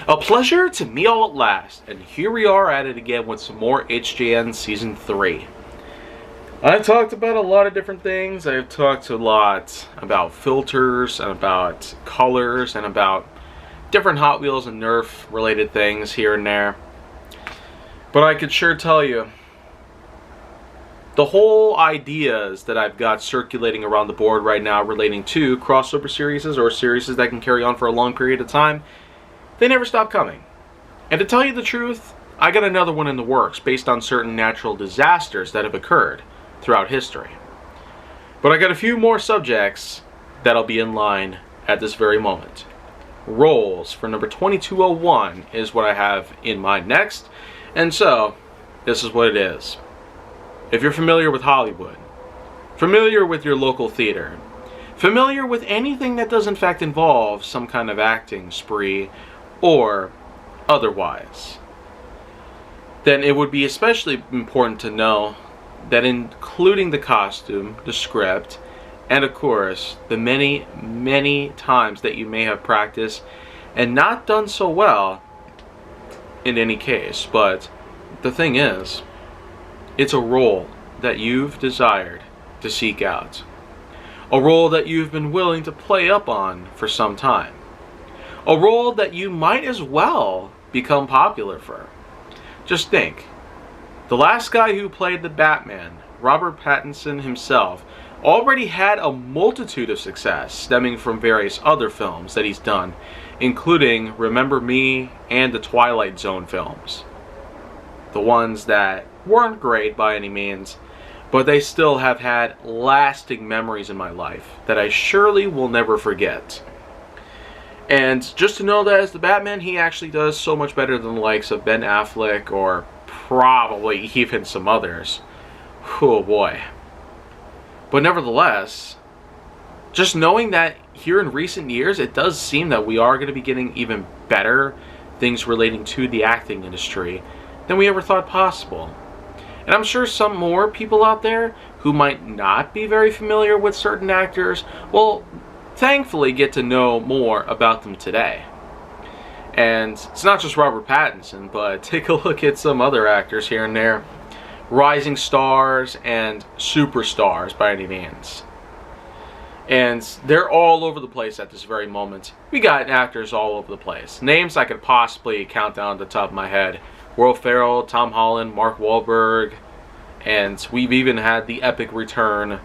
A pleasure to meet all at last, and here we are at it again with some more HJN Season 3. I've talked about a lot of different things. I've talked a lot about filters, and about colors, and about different Hot Wheels and Nerf related things here and there. But I could sure tell you, the whole ideas that I've got circulating around the board right now relating to crossover series or series that can carry on for a long period of time, they never stop coming. And to tell you the truth, I got another one in the works based on certain natural disasters that have occurred throughout history. But I got a few more subjects that'll be in line at this very moment. Roles for number 2201 is what I have in mind next, and so this is what it is. If you're familiar with Hollywood, familiar with your local theater, familiar with anything that does in fact involve some kind of acting spree or otherwise, then it would be especially important to know that including the costume, the script, and of course the many, many times that you may have practiced and not done so well in any case, but the thing is, it's a role that you've desired to seek out. A role that you've been willing to play up on for some time. A role that you might as well become popular for. Just think, the last guy who played the Batman, Robert Pattinson himself, already had a multitude of success stemming from various other films that he's done, including Remember Me and the Twilight Zone films. The ones that weren't great by any means, but they still have had lasting memories in my life that I surely will never forget. And just to know that as the Batman, he actually does so much better than the likes of Ben Affleck or probably even some others. Oh boy. But nevertheless, just knowing that here in recent years, it does seem that we are going to be getting even better things relating to the acting industry than we ever thought possible. And I'm sure some more people out there who might not be very familiar with certain actors will thankfully get to know more about them today. And it's not just Robert Pattinson, but take a look at some other actors here and there. Rising stars and superstars by any means. And they're all over the place at this very moment. We got actors all over the place. Names I could possibly count down at the top of my head. Will Ferrell, Tom Holland, Mark Wahlberg, and we've even had the epic return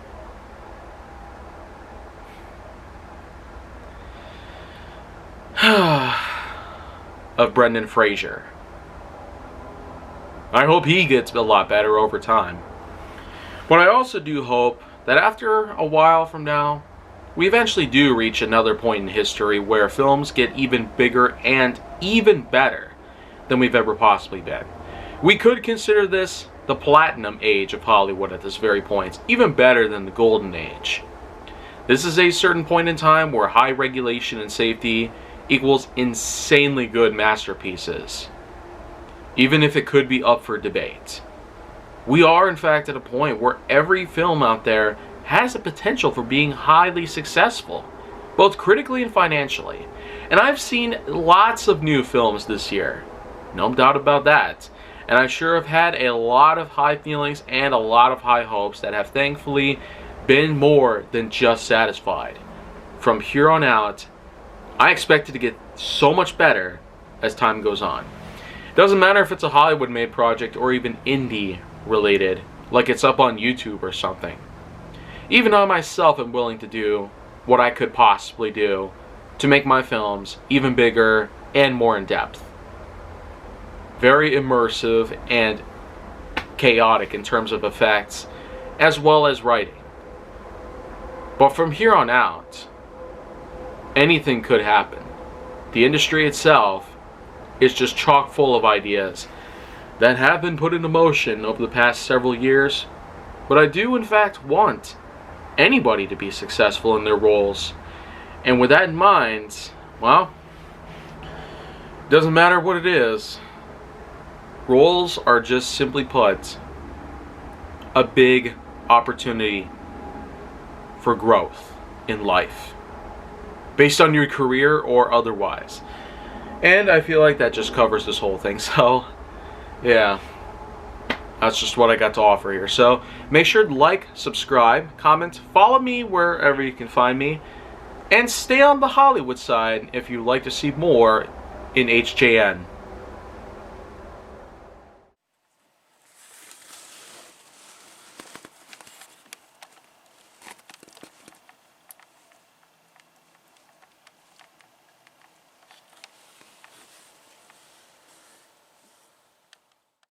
of Brendan Fraser. I hope he gets a lot better over time. But I also do hope that after a while from now, we eventually do reach another point in history where films get even bigger and even better than we've ever possibly been. We could consider this the platinum age of Hollywood at this very point, even better than the golden age. This is a certain point in time where high regulation and safety equals insanely good masterpieces, even if it could be up for debate. We are in fact at a point where every film out there has the potential for being highly successful, both critically and financially. And I've seen lots of new films this year. No doubt about that. And I sure have had a lot of high feelings and a lot of high hopes that have thankfully been more than just satisfied. From here on out, I expect it to get so much better as time goes on. It doesn't matter if it's a Hollywood-made project or even indie-related, like it's up on YouTube or something. Even I myself am willing to do what I could possibly do to make my films even bigger and more in-depth. Very immersive and chaotic in terms of effects, as well as writing. But from here on out, anything could happen. The industry itself is just chock full of ideas that have been put into motion over the past several years, but I do in fact want anybody to be successful in their roles. And with that in mind, well, doesn't matter what it is, roles are just simply put a big opportunity for growth in life, based on your career or otherwise. And I feel like that just covers this whole thing. So, yeah. That's just what I got to offer here. So, make sure to like, subscribe, comment, follow me wherever you can find me. And stay on the Hollywood side if you'd like to see more in HJN.